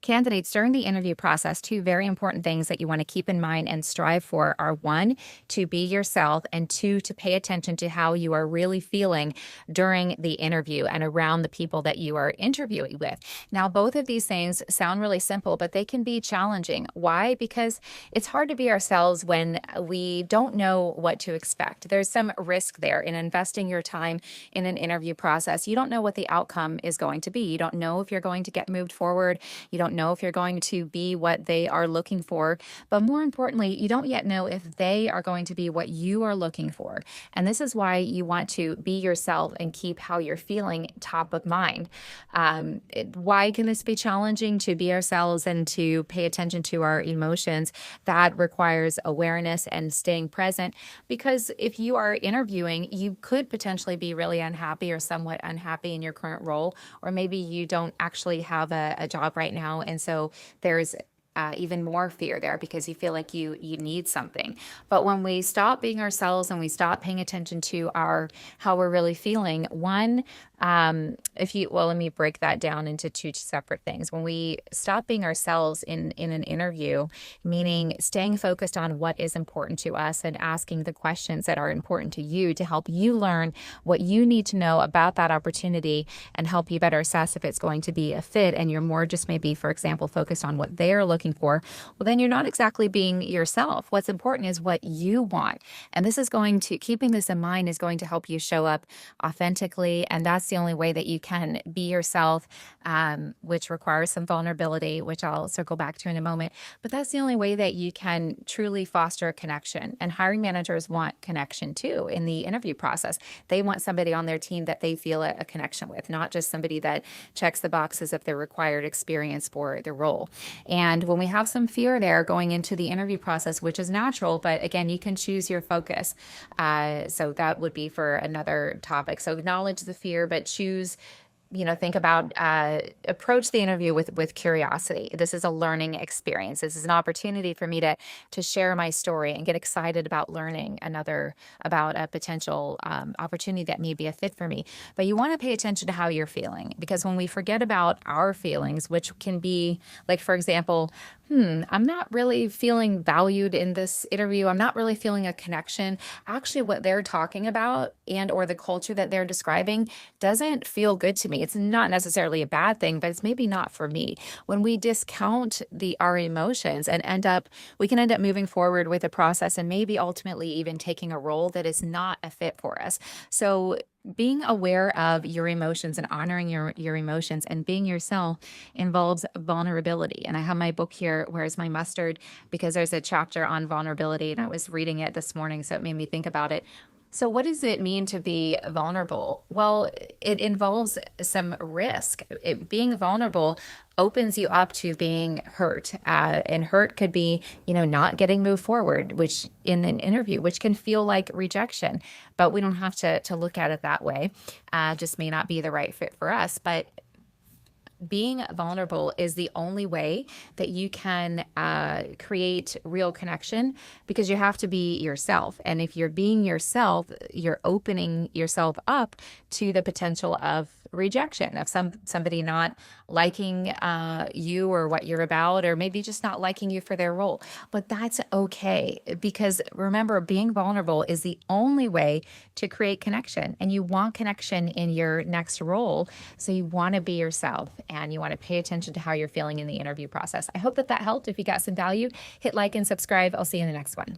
Candidates, during the interview process, two very important things that you want to keep in mind and strive for are one, to be yourself, and two, to pay attention to how you are really feeling during the interview and around the people that you are interviewing with. Now, both of these things sound really simple, but they can be challenging. Why? Because it's hard to be ourselves when we don't know what to expect. There's some risk there in investing your time in an interview process. You don't know what the outcome is going to be. You don't know if you're going to get moved forward. You don't know if you're going to be what they are looking for. But more importantly, you don't yet know if they are going to be what you are looking for. And this is why you want to be yourself and keep how you're feeling top of mind. Why can this be challenging to be ourselves and to pay attention to our emotions? That requires awareness and staying present, because if you are interviewing, you could potentially be really unhappy or somewhat unhappy in your current role, or maybe you don't actually have a job right now, and so there's even more fear there because you feel like you need something. But when we stop being ourselves and we stop paying attention to how we're really feeling, let me break that down into two separate things. When we stop being ourselves in an interview, meaning staying focused on what is important to us and asking the questions that are important to you to help you learn what you need to know about that opportunity and help you better assess if it's going to be a fit, and you're more just maybe, for example, focused on what they're looking for, well, then you're not exactly being yourself. What's important is what you want. And keeping this in mind is going to help you show up authentically. And that's the only way that you can be yourself, which requires some vulnerability, which I'll circle back to in a moment. But that's the only way that you can truly foster a connection. And hiring managers want connection too in the interview process. They want somebody on their team that they feel a connection with, not just somebody that checks the boxes of their required experience for the role. And when we have some fear there going into the interview process, which is natural, but again, you can choose your focus. So that would be for another topic. So acknowledge the fear, but choose, think about, approach the interview with curiosity. This is a learning experience. This is an opportunity for me to share my story and get excited about learning about a potential opportunity that may be a fit for me. But you want to pay attention to how you're feeling, because when we forget about our feelings, which can be like, for example, I'm not really feeling valued in this interview. I'm not really feeling a connection. Actually, what they're talking about or the culture that they're describing doesn't feel good to me. It's not necessarily a bad thing, but it's maybe not for me. When we discount our emotions and we can end up moving forward with a process and maybe ultimately even taking a role that is not a fit for us. So being aware of your emotions and honoring your emotions and being yourself involves vulnerability. And I have my book here, Where's My Mustard, because there's a chapter on vulnerability, and I was reading it this morning, so it made me think about it. So what does it mean to be vulnerable? Well, it involves some risk. Being vulnerable opens you up to being hurt. And hurt could be, not getting moved forward, which in an interview, which can feel like rejection. But we don't have to look at it that way. Just may not be the right fit for us. But being vulnerable is the only way that you can create real connection, because you have to be yourself. And if you're being yourself, you're opening yourself up to the potential of rejection, of somebody not liking you or what you're about, or maybe just not liking you for their role. But that's okay, because remember, being vulnerable is the only way to create connection, and you want connection in your next role. So you want to be yourself, and you want to pay attention to how you're feeling in the interview process. I hope that helped. If you got some value, hit like and subscribe. I'll see you in the next one.